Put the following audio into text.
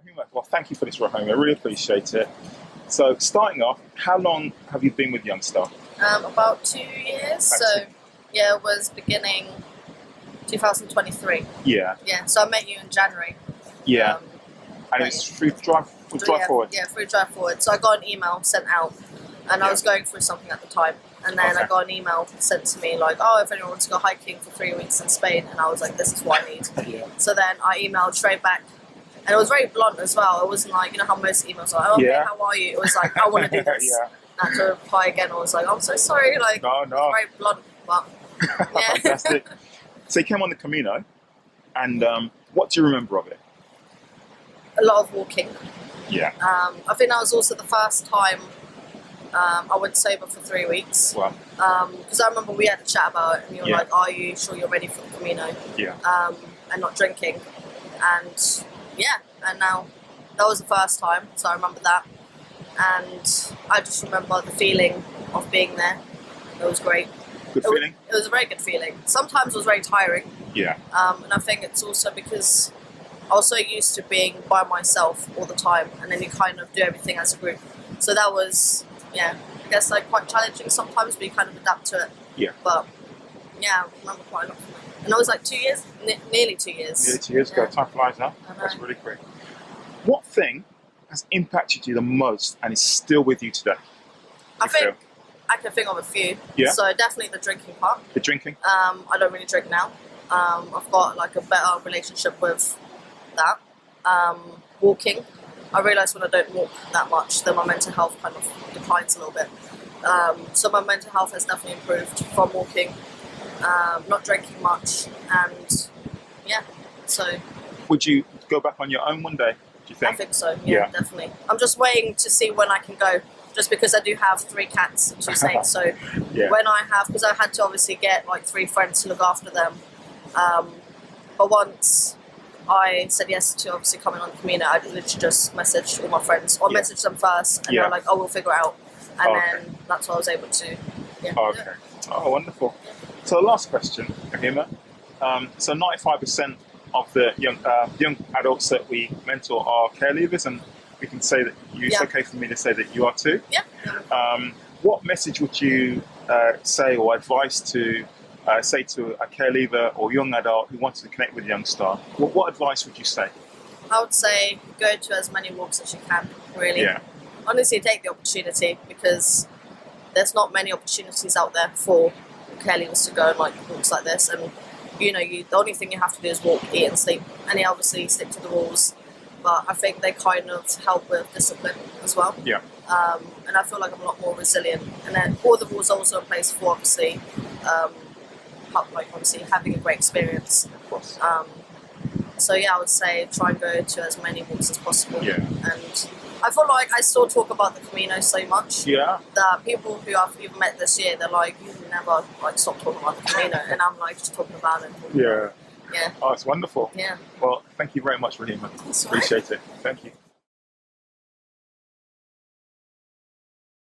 Rahima, well, thank you for this, Rahima. I really appreciate it. So, starting off, how long have you been with Youngstar? About 2 years. So, yeah, it was beginning 2023. Yeah. Yeah. So I met you in January. Yeah. And it's through drive forward. Yeah, through drive forward. So I got an email sent out, and I was going through something at the time, and then I got an email sent to me like, "Oh, if anyone wants to go hiking for 3 weeks in Spain," and I was like, "This is what I need." So then I emailed straight back. And it was very blunt as well. It wasn't like, you know how most emails are like, "Oh, hey, how are you?" It was like, "I want to do this." I had to reply again. I was like, "I'm so sorry." Like, no. It was very blunt, but yeah. Fantastic. So you came on the Camino, and what do you remember of it? A lot of walking. Yeah. I think that was also the first time I went sober for 3 weeks. Wow. Because I remember we had a chat about it, and you were like, "Are you sure you're ready for the Camino?" Yeah. And not drinking, and and now that was the first time, so I remember that, and I just remember the feeling of being there. It was great. Good feeling? It was a very good feeling. Sometimes it was very tiring. Yeah. And I think it's also because I was so used to being by myself all the time, and then you kind of do everything as a group. So that was, I guess like quite challenging sometimes, but you kind of adapt to it. Yeah. But yeah, I remember quite a lot. And I was like 2 years, nearly 2 years. Nearly 2 years ago. Time flies now. That's really quick. What thing has impacted you the most and is still with you today? I think I can think of a few. Yeah. So definitely the drinking part. The drinking? I don't really drink now. I've got like a better relationship with that. Walking. I realise when I don't walk that much, then my mental health kind of declines a little bit. So my mental health has definitely improved from walking. Not drinking much, and so. Would you go back on your own one day, do you think? I think so, yeah, definitely. I'm just waiting to see when I can go, just because I do have 3 cats and 2 snakes, so when I have, because I had to obviously get like 3 friends to look after them, but once I said yes to obviously coming on the Camino, I literally just messaged all my friends, or messaged them first, and they were like, "Oh, we'll figure it out," and then that's what I was able to, Okay. Oh, wonderful. So the last question, Rahima. So 95% of the young adults that we mentor are care leavers, and we can say that it's okay for me to say that you are too. Yeah. What message would you say or advice to say to a care leaver or young adult who wants to connect with Youngstar? What advice would you say? I would say go to as many walks as you can, really. Yeah. Honestly, take the opportunity, because there's not many opportunities out there for care leavers to go on like walks like this, and the only thing you have to do is walk, eat and sleep, and you obviously stick to the rules, but I think they kind of help with discipline as well. Yeah. And I feel like I'm a lot more resilient, and then all the rules are also in place for obviously having a great experience. Of course. So I would say try and go to as many walks as possible. Yeah. And I feel like I still talk about the Camino so much. Yeah. That people who I've even met this year, they're like, "You never stop talking about the Camino," and I'm like just talking about it. Yeah. Yeah. Oh, it's wonderful. Yeah. Well, thank you very much, Rahima. Appreciate it. Thank you.